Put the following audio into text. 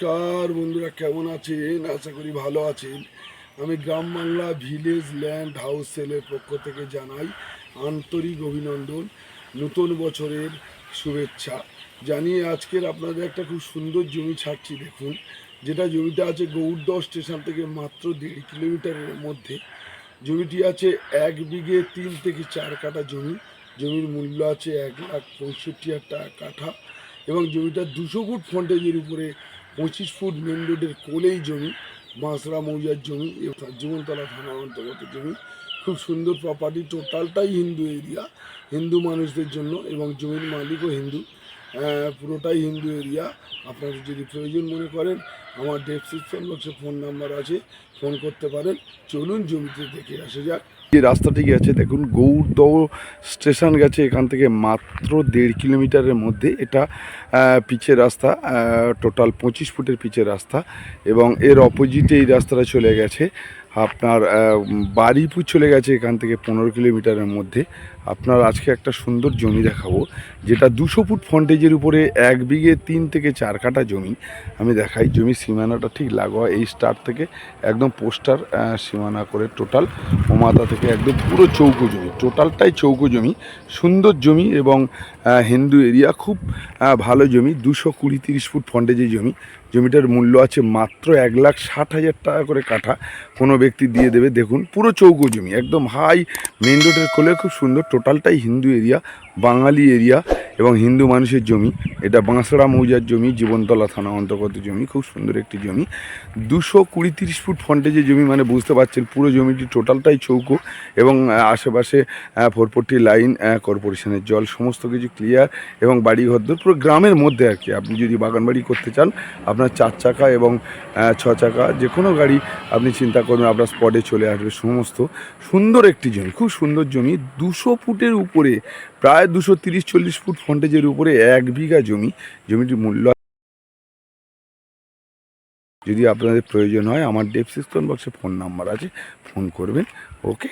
নমস্কার বন্ধুরা, কেমন আছেন? আশা করি ভালো আছেন। আমি গ্রাম বাংলা ভিলেজ ল্যান্ড হাউস সেলের পক্ষ থেকে জানাই আন্তরিক অভিনন্দন, নতুন বছরের শুভেচ্ছা জানিয়ে আজকের আপনাদের একটা খুব সুন্দর জমি ছাড়ছি। দেখুন, যেটা জমিটা আছে গৌড়দহ স্টেশন থেকে মাত্র 1.5 কিলোমিটারের মধ্যে। জমিটি আছে 1 বিঘে 3 থেকে 4 কাঠা জমি। জমির মূল্য আছে 1,65,000 টাকা কাঠা এবং জমিটা 200 ফুট ফ্রন্টেজের উপরে 25 ফুট মেন রোডের কোলেই জমি। বাঁশড়া মৌজার জমি, জীবনতলা থানার অন্তর্গত জমি। খুব সুন্দর প্রপার্টি, টোটালটাই হিন্দু এরিয়া, হিন্দু মানুষদের জন্য এবং জমির মালিকও হিন্দু। পুরোটাই হিন্দু এরিয়া। আপনারা যদি প্রয়োজন মনে করেন, আমার ডেসক্রিপশন বক্সে ফোন নাম্বার আছে, ফোন করতে পারেন। চলুন জমিতে দেখে আসা যাক। যে রাস্তাটি গেছে দেখুন, গৌড়দহ স্টেশন গেছে এখান থেকে মাত্র 1.5 কিলোমিটারের মধ্যে। এটা পিচের রাস্তা, টোটাল 25 ফুটের পিচের রাস্তা এবং এর অপোজিটে এই রাস্তাটা চলে গেছে আপনার বারুইপুর চলে গেছে এখান থেকে 15 কিলোমিটারের মধ্যে। আপনার আজকে একটা সুন্দর জমি দেখাবো, যেটা 200 ফুট ফ্রন্টেজের উপরে 1 বিঘে 3 থেকে 4 কাঠা জমি। আমি দেখাই, জমির সীমানাটা ঠিক লাগোয়া এই স্টার থেকে একদম পোস্টার সীমানা করে টোটাল ওমাতা থেকে একদম পুরো চৌকো জমি, টোটালটাই চৌকো জমি, সুন্দর জমি এবং হিন্দু এরিয়া, খুব ভালো জমি। 220-30 ফুট ফ্রন্টেজের জমি। জমিটার মূল্য আছে মাত্র 1,60,000 টাকা করে কাঠা, কোনো ব্যক্তি দিয়ে দেবে। দেখুন, পুরো চৌকো জমি, একদম হাই মেন রোডের কোলে, খুব সুন্দর। টোটালটাই হিন্দু এরিয়া, বাঙালি এরিয়া এবং হিন্দু মানুষের জমি। এটা বাঁশড়া মৌজার জমি, জীবনতলা থানা অন্তর্গত জমি। খুব সুন্দর একটি জমি, 220-30 ফুট ফ্রন্টেজের জমি, মানে বুঝতে পারছেন পুরো জমিটি টোটালটাই চৌকো এবং আশেপাশে 440 লাইন, কর্পোরেশনের জল, সমস্ত কিছু ক্লিয়ার এবং বাড়ি ঘরদোর পুরো গ্রামের মধ্যে আর কি। আপনি যদি বাগান বাড়ি করতে চান, আপনার 4 চাকা এবং 6 চাকা যে কোনো গাড়ি আপনি চিন্তা করবেন, আপনার স্পটে চলে আসবে। সমস্ত সুন্দর একটি জমি, খুব সুন্দর জমি। 200 ফুটের উপরে, প্রায় 230-40 ফুট ফ্রন্টেজের উপরে 1 বিঘা জমি। জমিটির মূল্য, যদি আপনাদের প্রয়োজন হয়, আমার ডেসক্রিপশন বক্সে ফোন নাম্বার আছে, ফোন করবেন। ওকে।